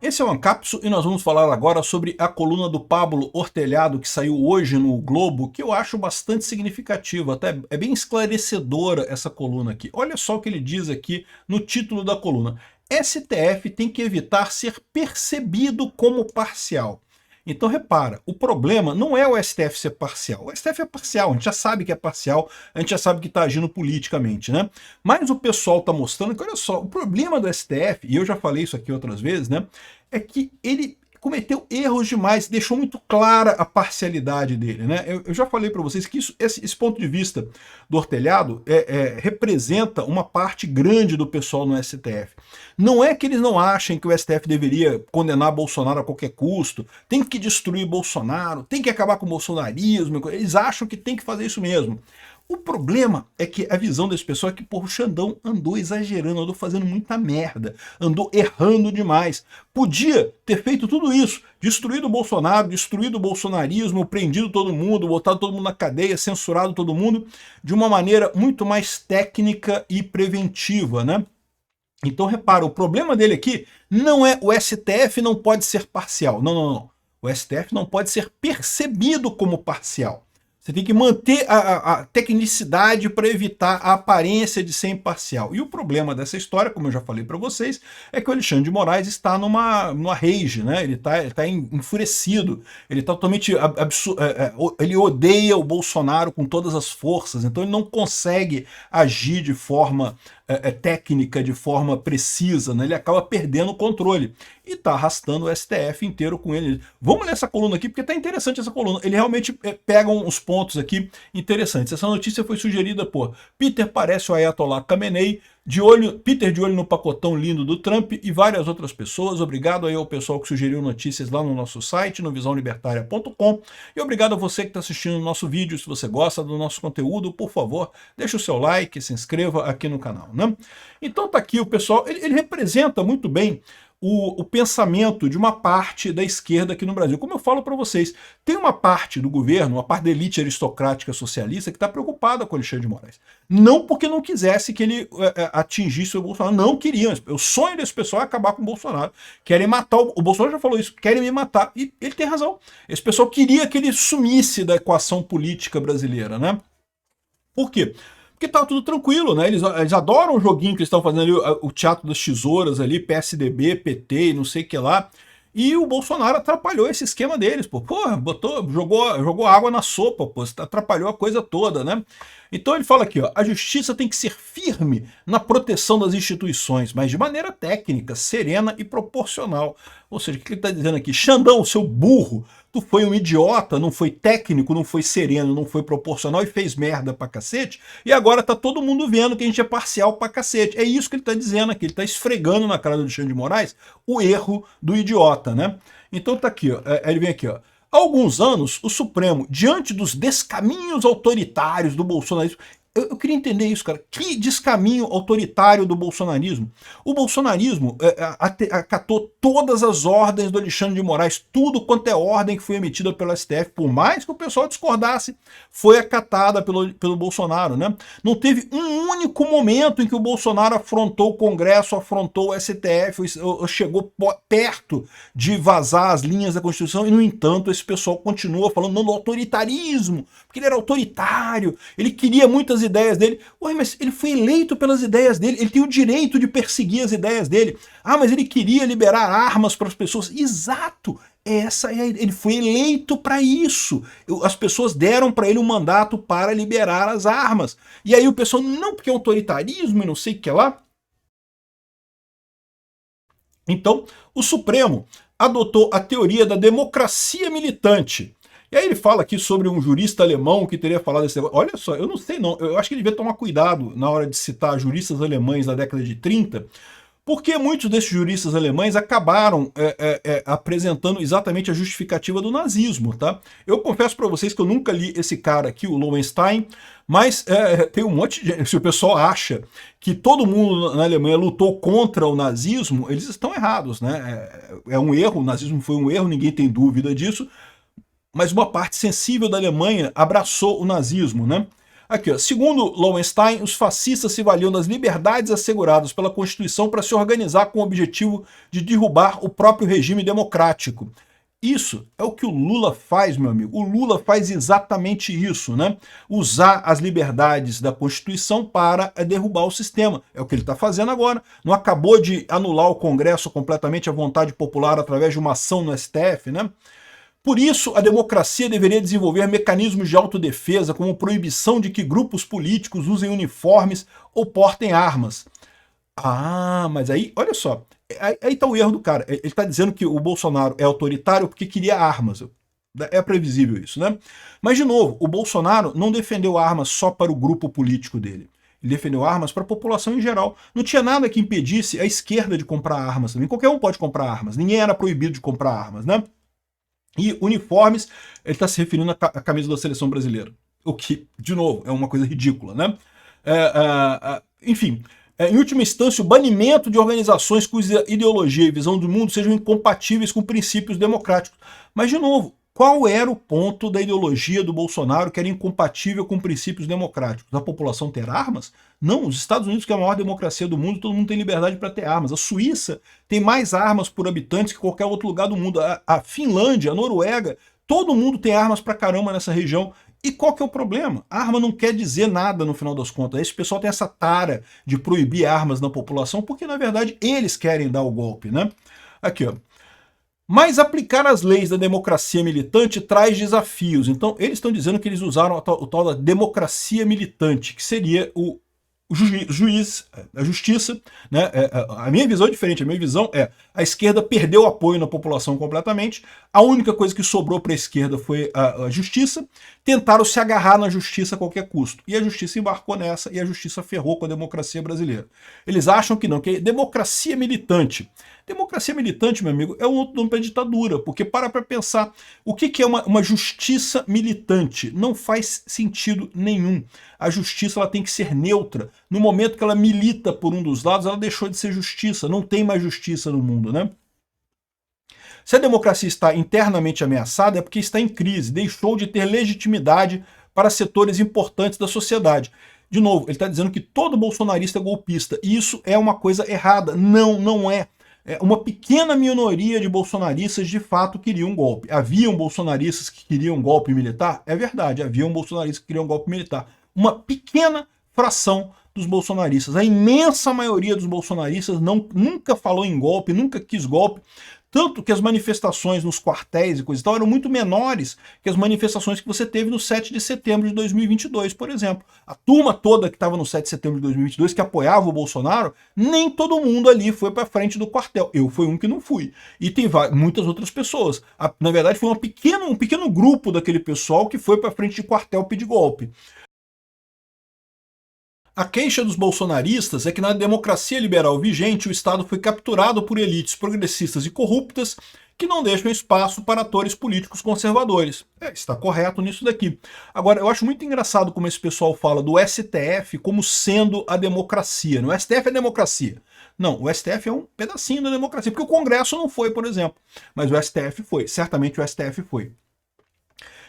Esse é o Ancapso e nós vamos falar agora sobre a coluna do Pablo Ortelhado que saiu hoje no Globo, que eu acho bastante significativa, até é bem esclarecedora essa coluna aqui. Olha só o que ele diz aqui no título da coluna. STF tem que evitar ser percebido como parcial. Então repara, o problema não é o STF ser parcial. O STF é parcial, a gente já sabe que é parcial, a gente já sabe que está agindo politicamente, né? Mas o pessoal está mostrando que, olha só, o problema do STF, e eu já falei isso aqui outras vezes, né? É que ele cometeu erros demais, deixou muito clara a parcialidade dele, né? Eu já falei para vocês que esse ponto de vista do Ortelhado representa uma parte grande do pessoal no STF. Não é que eles não achem que o STF deveria condenar Bolsonaro a qualquer custo, tem que destruir Bolsonaro, tem que acabar com o bolsonarismo, eles acham que tem que fazer isso mesmo. O problema é que a visão desse pessoal é que, porra, o Xandão andou exagerando, andou fazendo muita merda, andou errando demais. Podia ter feito tudo isso, destruído o Bolsonaro, destruído o bolsonarismo, prendido todo mundo, botado todo mundo na cadeia, censurado todo mundo, de uma maneira muito mais técnica e preventiva, né? Então repara, o problema dele aqui não é o STF não pode ser parcial, não. O STF não pode ser percebido como parcial. Você tem que manter a tecnicidade para evitar a aparência de ser imparcial. E o problema dessa história, como eu já falei para vocês, é que o Alexandre de Moraes está numa rage, né? Ele tá enfurecido, ele tá totalmente ele odeia o Bolsonaro com todas as forças, então ele não consegue agir de forma técnica, de forma precisa, né? Ele acaba perdendo o controle e está arrastando o STF inteiro com ele. Vamos ler essa coluna aqui, porque está interessante essa coluna. Ele realmente pega uns pontos aqui interessantes. Essa notícia foi sugerida por Peter parece o Ayatollah Khamenei, Peter de olho no pacotão lindo do Trump e várias outras pessoas. Obrigado aí ao pessoal que sugeriu notícias lá no nosso site, no visãolibertaria.com. E obrigado a você que está assistindo o nosso vídeo. Se você gosta do nosso conteúdo, por favor, deixa o seu like, se inscreva aqui no canal, né? Então tá aqui o pessoal, ele representa muito bem o pensamento de uma parte da esquerda aqui no Brasil. Como eu falo para vocês, tem uma parte do governo, uma parte da elite aristocrática socialista que está preocupada com o Alexandre de Moraes. Não porque não quisesse que ele atingisse o Bolsonaro, não queriam. O sonho desse pessoal é acabar com o Bolsonaro. Querem matar, o Bolsonaro já falou isso, querem me matar. E ele tem razão. Esse pessoal queria que ele sumisse da equação política brasileira, né? Por quê? Porque tá tudo tranquilo, né? Eles adoram o joguinho que eles estão fazendo ali, o teatro das tesouras ali, PSDB, PT e não sei o que lá. E o Bolsonaro atrapalhou esse esquema deles, pô. Porra, jogou água na sopa, pô. Atrapalhou a coisa toda, né? Então ele fala aqui, ó, a justiça tem que ser firme na proteção das instituições, mas de maneira técnica, serena e proporcional. Ou seja, o que ele está dizendo aqui? Xandão, seu burro, tu foi um idiota, não foi técnico, não foi sereno, não foi proporcional e fez merda pra cacete, e agora tá todo mundo vendo que a gente é parcial pra cacete. É isso que ele tá dizendo aqui, ele tá esfregando na cara do Alexandre de Moraes o erro do idiota, né? Então tá aqui, ó, ele vem aqui, ó. Há alguns anos, o Supremo, diante dos descaminhos autoritários do bolsonarismo, eu queria entender isso, cara. Que descaminho autoritário do bolsonarismo. O bolsonarismo acatou todas as ordens do Alexandre de Moraes, tudo quanto é ordem que foi emitida pelo STF, por mais que o pessoal discordasse, foi acatada pelo Bolsonaro, né? Não teve um único momento em que o Bolsonaro afrontou o Congresso, afrontou o STF, chegou perto de vazar as linhas da Constituição e, no entanto, esse pessoal continua falando não do autoritarismo, porque ele era autoritário, ele queria muitas ideias dele. Ué, mas ele foi eleito pelas ideias dele, ele tem o direito de perseguir as ideias dele. Ah, mas ele queria liberar armas para as pessoas. Exato! Ele foi eleito para isso. As pessoas deram para ele um mandato para liberar as armas. E aí o pessoal, não, porque é autoritarismo e não sei o que lá. Então, o Supremo adotou a teoria da democracia militante. E aí ele fala aqui sobre um jurista alemão que teria falado esse negócio. Olha só, eu não sei não, eu acho que ele devia tomar cuidado na hora de citar juristas alemães da década de 30, porque muitos desses juristas alemães acabaram apresentando exatamente a justificativa do nazismo, tá? Eu confesso para vocês que eu nunca li esse cara aqui, o Lowenstein, mas tem um monte de gente, se o pessoal acha que todo mundo na Alemanha lutou contra o nazismo, eles estão errados, né? É um erro, o nazismo foi um erro, ninguém tem dúvida disso, mas uma parte sensível da Alemanha abraçou o nazismo, né? Aqui, ó, segundo Lowenstein, os fascistas se valiam das liberdades asseguradas pela Constituição para se organizar com o objetivo de derrubar o próprio regime democrático. Isso é o que o Lula faz, meu amigo. O Lula faz exatamente isso, né? Usar as liberdades da Constituição para derrubar o sistema. É o que ele está fazendo agora. Não acabou de anular o Congresso completamente à vontade popular através de uma ação no STF, né? Por isso, a democracia deveria desenvolver mecanismos de autodefesa, como proibição de que grupos políticos usem uniformes ou portem armas. Ah, mas aí, olha só, aí tá o erro do cara. Ele tá dizendo que o Bolsonaro é autoritário porque queria armas. É previsível isso, né? Mas, de novo, o Bolsonaro não defendeu armas só para o grupo político dele. Ele defendeu armas para a população em geral. Não tinha nada que impedisse a esquerda de comprar armas também. Qualquer um pode comprar armas. Ninguém era proibido de comprar armas, né? E uniformes, ele está se referindo à camisa da seleção brasileira. O que, de novo, é uma coisa ridícula, né? Enfim, em última instância, o banimento de organizações cuja ideologia e visão do mundo sejam incompatíveis com princípios democráticos. Mas, de novo, qual era o ponto da ideologia do Bolsonaro que era incompatível com princípios democráticos? A população ter armas? Não, os Estados Unidos, que é a maior democracia do mundo, todo mundo tem liberdade para ter armas. A Suíça tem mais armas por habitantes que qualquer outro lugar do mundo. A Finlândia, a Noruega, todo mundo tem armas pra caramba nessa região. E qual que é o problema? A arma não quer dizer nada no final das contas. Esse pessoal tem essa tara de proibir armas na população porque, na verdade, eles querem dar o golpe, né? Aqui, ó. Mas aplicar as leis da democracia militante traz desafios. Então, eles estão dizendo que eles usaram o tal da democracia militante, que seria o juiz, a justiça, né? A minha visão é diferente. A minha visão é a esquerda perdeu o apoio na população completamente. A única coisa que sobrou para a esquerda foi a justiça. Tentaram se agarrar na justiça a qualquer custo. E a justiça embarcou nessa e a justiça ferrou com a democracia brasileira. Eles acham que não, que é democracia militante. Democracia militante, meu amigo, é um outro nome para ditadura, porque para pensar o que é uma justiça militante. Não faz sentido nenhum. A justiça ela tem que ser neutra. No momento que ela milita por um dos lados, ela deixou de ser justiça. Não tem mais justiça no mundo, né? Se a democracia está internamente ameaçada, é porque está em crise, deixou de ter legitimidade para setores importantes da sociedade. De novo, ele está dizendo que todo bolsonarista é golpista, e isso é uma coisa errada. Não, não é. Uma pequena minoria de bolsonaristas de fato queriam um golpe. Haviam bolsonaristas que queriam um golpe militar? É verdade, haviam bolsonaristas que queriam um golpe militar. Uma pequena fração dos bolsonaristas. A imensa maioria dos bolsonaristas nunca falou em golpe, nunca quis golpe. Tanto que as manifestações nos quartéis e coisa e tal eram muito menores que as manifestações que você teve no 7 de setembro de 2022, por exemplo. A turma toda que estava no 7 de setembro de 2022, que apoiava o Bolsonaro, nem todo mundo ali foi para frente do quartel. Eu fui um que não fui. E tem muitas outras pessoas. Na verdade, foi um pequeno grupo daquele pessoal que foi para frente de quartel pedir golpe. A queixa dos bolsonaristas é que na democracia liberal vigente o Estado foi capturado por elites progressistas e corruptas que não deixam espaço para atores políticos conservadores. Está correto nisso daqui. Agora, eu acho muito engraçado como esse pessoal fala do STF como sendo a democracia. O STF é democracia. Não, o STF é um pedacinho da democracia, porque o Congresso não foi, por exemplo. Mas o STF foi. Certamente o STF foi.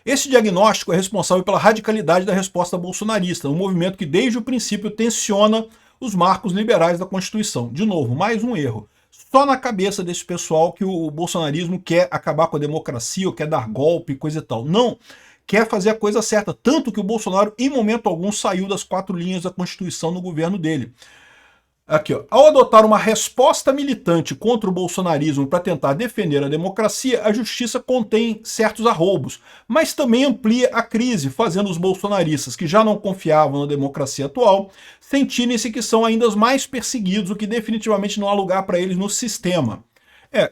Esse diagnóstico é responsável pela radicalidade da resposta bolsonarista, um movimento que desde o princípio tensiona os marcos liberais da Constituição. De novo, mais um erro. Só na cabeça desse pessoal que o bolsonarismo quer acabar com a democracia ou quer dar golpe, coisa e tal. Não, quer fazer a coisa certa. Tanto que o Bolsonaro, em momento algum, saiu das 4 linhas da Constituição no governo dele. Aqui, ó. Ao adotar uma resposta militante contra o bolsonarismo para tentar defender a democracia, a justiça contém certos arroubos, mas também amplia a crise, fazendo os bolsonaristas, que já não confiavam na democracia atual, sentirem-se que são ainda mais perseguidos, o que definitivamente não há lugar para eles no sistema.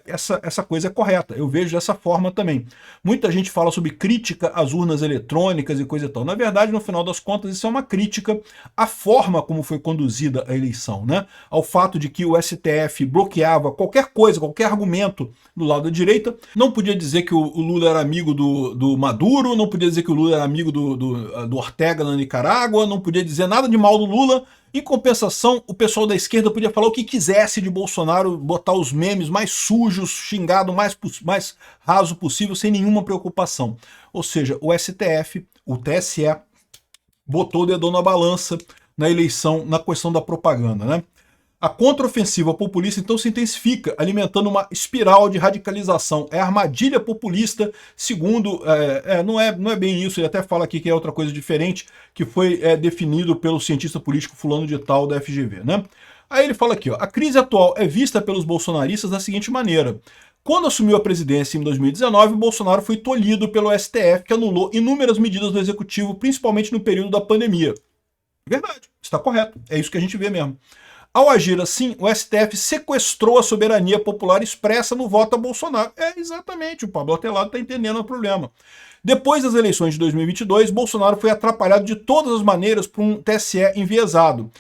Essa coisa é correta, eu vejo dessa forma também. Muita gente fala sobre crítica às urnas eletrônicas e coisa e tal. Na verdade, no final das contas, isso é uma crítica à forma como foi conduzida a eleição, né? Ao fato de que o STF bloqueava qualquer coisa, qualquer argumento do lado da direita. Não podia dizer que o Lula era amigo do Maduro, não podia dizer que o Lula era amigo do Ortega na Nicarágua, não podia dizer nada de mal do Lula. Em compensação, o pessoal da esquerda podia falar o que quisesse de Bolsonaro, botar os memes mais sujos, xingado o mais raso possível, sem nenhuma preocupação. Ou seja, o STF, o TSE, botou o dedão na balança na eleição, na questão da propaganda, né? A contraofensiva populista então se intensifica, alimentando uma espiral de radicalização. É a armadilha populista, segundo, não é bem isso, ele até fala aqui que é outra coisa diferente, que foi definido pelo cientista político fulano de tal da FGV, né? Aí ele fala aqui, ó, a crise atual é vista pelos bolsonaristas da seguinte maneira: quando assumiu a presidência em 2019, Bolsonaro foi tolhido pelo STF, que anulou inúmeras medidas do executivo, principalmente no período da pandemia. Verdade, está correto, é isso que a gente vê mesmo. Ao agir assim, o STF sequestrou a soberania popular expressa no voto a Bolsonaro. É exatamente, o Pablo Atelado está entendendo o problema. Depois das eleições de 2022, Bolsonaro foi atrapalhado de todas as maneiras por um TSE enviesado.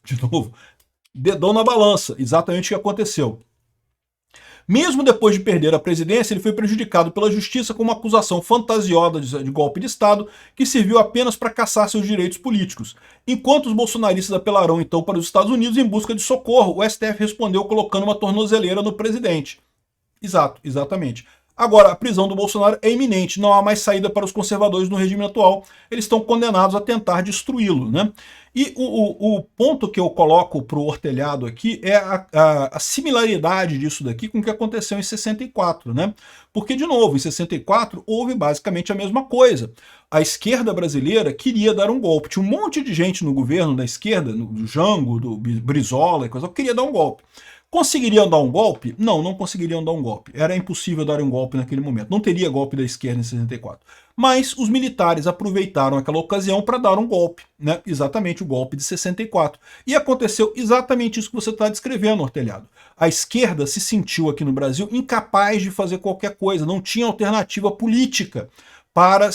De novo, dedão na balança, exatamente o que aconteceu. Mesmo depois de perder a presidência, ele foi prejudicado pela justiça com uma acusação fantasiosa de golpe de Estado que serviu apenas para caçar seus direitos políticos. Enquanto os bolsonaristas apelarão então para os Estados Unidos em busca de socorro, o STF respondeu colocando uma tornozeleira no presidente. Exatamente. Agora, a prisão do Bolsonaro é iminente, não há mais saída para os conservadores no regime atual, eles estão condenados a tentar destruí-lo, né? E o ponto que eu coloco para o Ortelhado aqui é a similaridade disso daqui com o que aconteceu em 64, né? Porque, de novo, em 64 houve basicamente a mesma coisa. A esquerda brasileira queria dar um golpe. Tinha um monte de gente no governo da esquerda, do Jango, do Brizola e coisa, queria dar um golpe. Conseguiriam dar um golpe? Não, não conseguiriam dar um golpe. Era impossível dar um golpe naquele momento. Não teria golpe da esquerda em 64. Mas os militares aproveitaram aquela ocasião para dar um golpe, né? Exatamente o golpe de 64. E aconteceu exatamente isso que você está descrevendo, Ortelhado. A esquerda se sentiu aqui no Brasil incapaz de fazer qualquer coisa, não tinha alternativa política para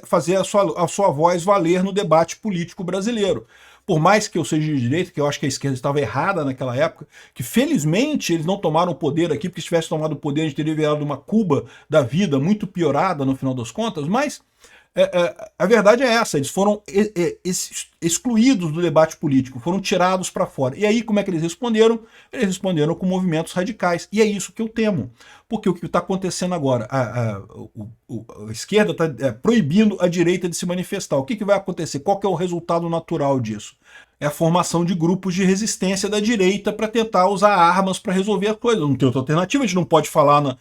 fazer a sua voz valer no debate político brasileiro. Por mais que eu seja de direita, que eu acho que a esquerda estava errada naquela época, que felizmente eles não tomaram o poder aqui, porque se tivesse tomado o poder a gente teria virado uma Cuba da vida muito piorada no final das contas, mas a verdade é essa, eles foram excluídos do debate político, foram tirados para fora. E aí como é que eles responderam? Eles responderam com movimentos radicais. E é isso que eu temo, porque o que está acontecendo agora, a esquerda está proibindo a direita de se manifestar. O que vai acontecer? Qual que é o resultado natural disso? É a formação de grupos de resistência da direita para tentar usar armas para resolver a coisa. Não tem outra alternativa, a gente não pode falar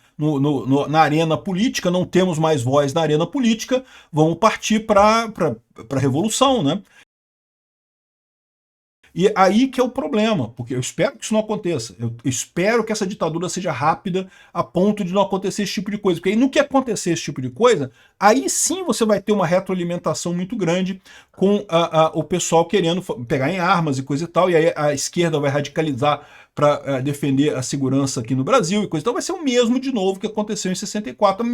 na arena política, não temos mais voz na arena política, vamos partir para a revolução, né? E aí que é o problema, porque eu espero que isso não aconteça. Eu espero que essa ditadura seja rápida a ponto de não acontecer esse tipo de coisa. Porque aí no que acontecer esse tipo de coisa, aí sim você vai ter uma retroalimentação muito grande com o pessoal querendo pegar em armas e coisa e tal, e aí a esquerda vai radicalizar para defender a segurança aqui no Brasil e coisa. Então vai ser o mesmo de novo que aconteceu em 64,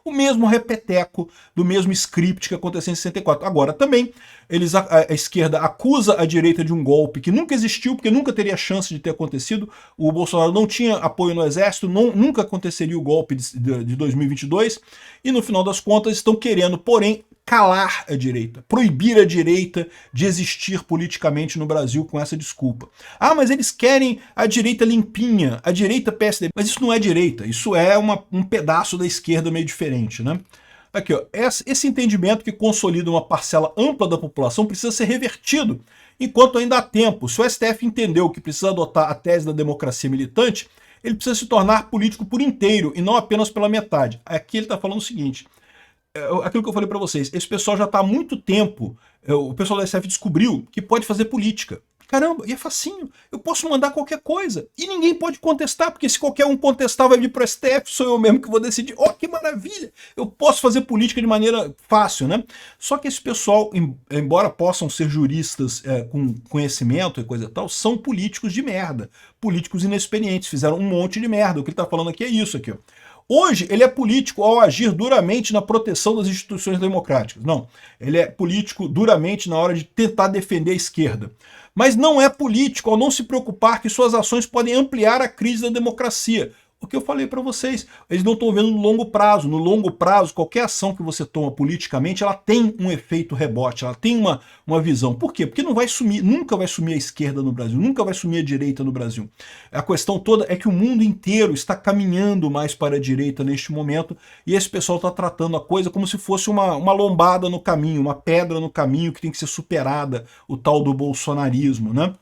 o mesmo repeteco do mesmo script que aconteceu em 64. Agora também, a esquerda acusa a direita de um golpe que nunca existiu, porque nunca teria chance de ter acontecido. O Bolsonaro não tinha apoio no exército, nunca aconteceria o golpe de 2022, e no final das contas estão querendo, porém, calar a direita, proibir a direita de existir politicamente no Brasil com essa desculpa. Ah, mas eles querem a direita limpinha, a direita PSD. Mas isso não é direita, isso é um pedaço da esquerda meio diferente, né? Aqui, ó, esse entendimento que consolida uma parcela ampla da população precisa ser revertido enquanto ainda há tempo. Se o STF entendeu que precisa adotar a tese da democracia militante, ele precisa se tornar político por inteiro e não apenas pela metade. Aqui ele está falando o seguinte: aquilo que eu falei para vocês, esse pessoal já está há muito tempo, o pessoal da SF descobriu que pode fazer política. Caramba, e é facinho, eu posso mandar qualquer coisa, e ninguém pode contestar, porque se qualquer um contestar vai vir para o STF, sou eu mesmo que vou decidir. Oh, que maravilha, eu posso fazer política de maneira fácil, né? Só que esse pessoal, embora possam ser juristas com conhecimento e coisa e tal, são políticos de merda, políticos inexperientes, fizeram um monte de merda. O que ele está falando aqui é isso aqui, ó. Hoje, ele é político ao agir duramente na proteção das instituições democráticas. Não, ele é político duramente na hora de tentar defender a esquerda. Mas não é político ao não se preocupar que suas ações podem ampliar a crise da democracia. O que eu falei para vocês, eles não estão vendo no longo prazo. No longo prazo, qualquer ação que você toma politicamente, ela tem um efeito rebote, ela tem uma visão. Por quê? Porque não vai sumir, nunca vai sumir a esquerda no Brasil, nunca vai sumir a direita no Brasil. A questão toda é que o mundo inteiro está caminhando mais para a direita neste momento, e esse pessoal está tratando a coisa como se fosse uma lombada no caminho, uma pedra no caminho que tem que ser superada, o tal do bolsonarismo, né?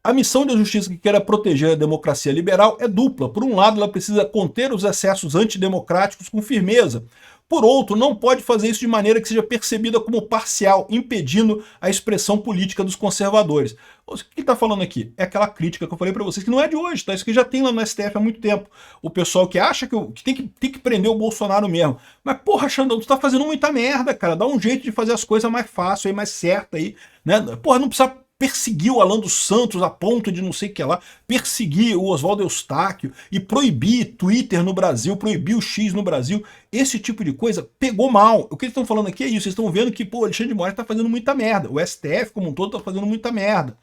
A missão da justiça que quer proteger a democracia liberal é dupla. Por um lado, ela precisa conter os excessos antidemocráticos com firmeza. Por outro, não pode fazer isso de maneira que seja percebida como parcial, impedindo a expressão política dos conservadores. O que ele está falando aqui? É aquela crítica que eu falei para vocês, que não é de hoje, tá? Isso que já tem lá no STF há muito tempo. O pessoal que acha que tem que prender o Bolsonaro mesmo. Mas, porra, Xandão, tu tá fazendo muita merda, cara. Dá um jeito de fazer as coisas mais fácil, aí, mais certa aí, né? Porra, não precisa perseguir o Alan dos Santos a ponto de não sei o que lá, perseguir o Oswaldo Eustáquio e proibir Twitter no Brasil, proibir o X no Brasil. Esse tipo de coisa pegou mal. O que eles estão falando aqui é isso, vocês estão vendo que o Alexandre de Moraes está fazendo muita merda, o STF como um todo está fazendo muita merda.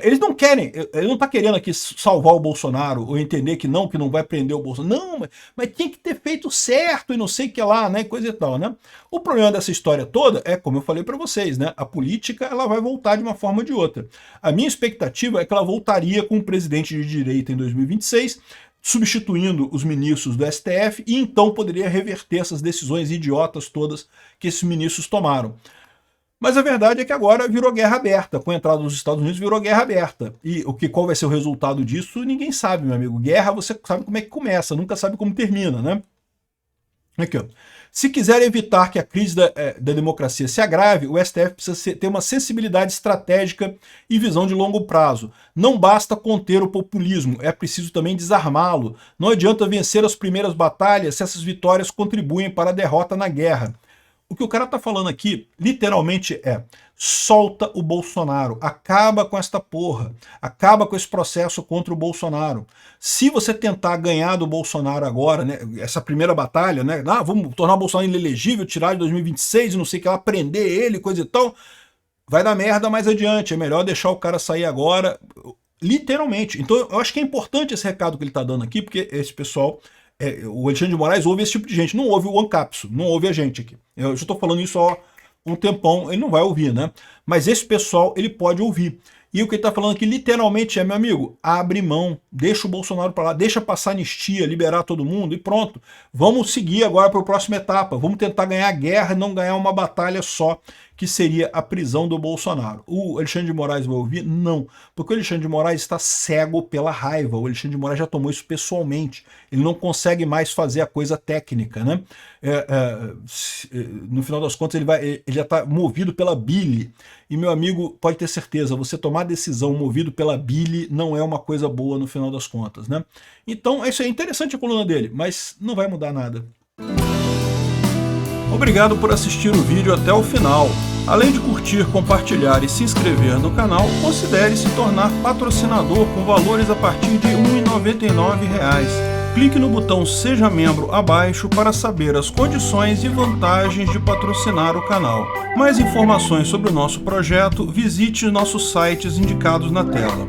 Eles não querem, ele não está querendo aqui salvar o Bolsonaro, ou entender que não vai prender o Bolsonaro. Não, mas tinha que ter feito certo e não sei o que lá, né, coisa e tal, né. O problema dessa história toda é, como eu falei para vocês, né, a política ela vai voltar de uma forma ou de outra. A minha expectativa é que ela voltaria com um presidente de direita em 2026, substituindo os ministros do STF, e então poderia reverter essas decisões idiotas todas que esses ministros tomaram. Mas a verdade é que agora virou guerra aberta. Com a entrada dos Estados Unidos virou guerra aberta. E qual vai ser o resultado disso, ninguém sabe, meu amigo. Guerra você sabe como é que começa, nunca sabe como termina, né? Aqui, ó. Se quiser evitar que a crise da democracia se agrave, o STF precisa ter uma sensibilidade estratégica e visão de longo prazo. Não basta conter o populismo, é preciso também desarmá-lo. Não adianta vencer as primeiras batalhas se essas vitórias contribuem para a derrota na guerra. O que o cara tá falando aqui, literalmente solta o Bolsonaro, acaba com esta porra, acaba com esse processo contra o Bolsonaro. Se você tentar ganhar do Bolsonaro agora, né, essa primeira batalha, né, vamos tornar o Bolsonaro inelegível, tirar de 2026 e não sei o que lá, prender ele, coisa e tal, vai dar merda mais adiante, é melhor deixar o cara sair agora, literalmente. Então eu acho que é importante esse recado que ele tá dando aqui, porque esse pessoal... o Alexandre de Moraes ouve esse tipo de gente, não ouve o Ancapso, não ouve a gente aqui. Eu já estou falando isso há um tempão, ele não vai ouvir, né? Mas esse pessoal, ele pode ouvir. E o que ele está falando aqui, literalmente, meu amigo, abre mão, deixa o Bolsonaro para lá, deixa passar anistia, liberar todo mundo e pronto. Vamos seguir agora para a próxima etapa, vamos tentar ganhar a guerra e não ganhar uma batalha só, que seria a prisão do Bolsonaro. O Alexandre de Moraes vai ouvir? Não, porque o Alexandre de Moraes está cego pela raiva, o Alexandre de Moraes já tomou isso pessoalmente, ele não consegue mais fazer a coisa técnica, né? No final das contas ele já está movido pela bile, e meu amigo, pode ter certeza, você tomar decisão movido pela bile não é uma coisa boa no final das contas, né? Então isso é interessante a coluna dele, mas não vai mudar nada. Obrigado por assistir o vídeo até o final. Além de curtir, compartilhar e se inscrever no canal, considere se tornar patrocinador com valores a partir de R$ 1,99. Clique no botão Seja Membro abaixo para saber as condições e vantagens de patrocinar o canal. Mais informações sobre o nosso projeto, visite nossos sites indicados na tela.